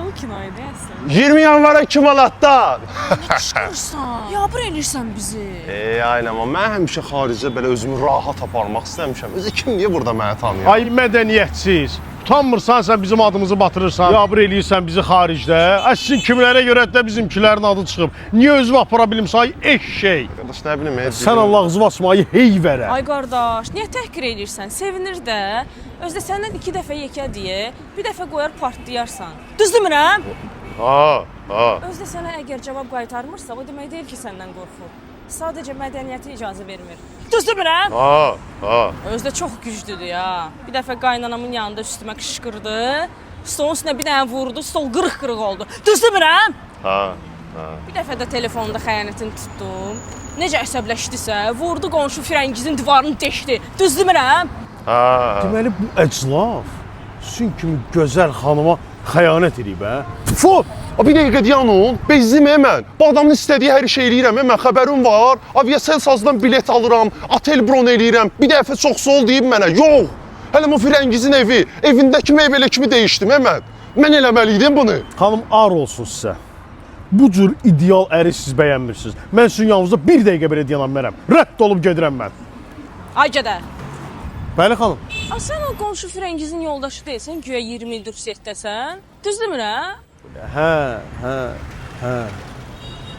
Hanı kinoydu əslən? 20 yanvara kim alatdan? Nə çıxırsan? Yabır elirsən bizi. Aynen ama mən həmişə xaricdə belə özümü rahat aparmaq istəmişəm. Özü kim niyə burada məni tanıyır? Ay mədəniyyətsiz. Utanmırsan sən bizim adımızı batırırsan. Yabır eləyirsən bizi xaricdə. Sizin kimlərə görə də bizimkilərin adı çıxıb. Niyə özümü apara bilmirsən ay eşşey? Qardaş nə bilim. Sən Allah ağzı basmayı heyvərə. Ay qardaş, niyə təhqir elirsən? Sevinir də. Özdə səndən 2 dəfə yekə deyə, bir dəfə qoyar partlayarsan. Düz demirəm? Ha. Özdə sənə əgər cavab qaytarmırsa, o demək deyil ki, səndən qorxur. Sadəcə mədəniyyəti icazə vermir. Düz demirəm? Ha. Özdə çox güclüdür ya. Bir dəfə qaynanamın yanında üstümə qışqırdı. Stolun üstünə bir dənə vurdu, stol qırıq-qırıq oldu. Düz demirəm? Ha. Bir dəfə də telefonda xəyanətini tutdum. Necə əsəbləşdisə, vurdu qonşu firəngizin divarını deşdi. Düz demirəm? Ha. Deməli bu əclaf sizin kimi gözəl xanıma xəyanət edib hə? Fu! Bir dəqiqə dayan ol. Bezdim mən. Bu adamın istədiyi hər şey eləyirəm. Mən xəbərim var. Aviasel sazdan bilet alıram, otel bron eləyirəm. Bir dəfə çox sol deyib mənə. Yox. Hələ bu firəngizin evi, evindəki meyvələ kimi dəyişdim mən. Mən eləməliydim bunu. Xanım ar olsun sizə. Bu cür ideal əri siz bəyənmirsiniz. Mən sizin yanınızda bir dəqiqə belə dayanam mənəm. Rədd olub gedirəm mən. Ay gədə. Bəli xanım. Sən o qonşu firəngizin yoldaşı deyilsən, güya 20 ildir setdəsən. Düz demirəm? Hə.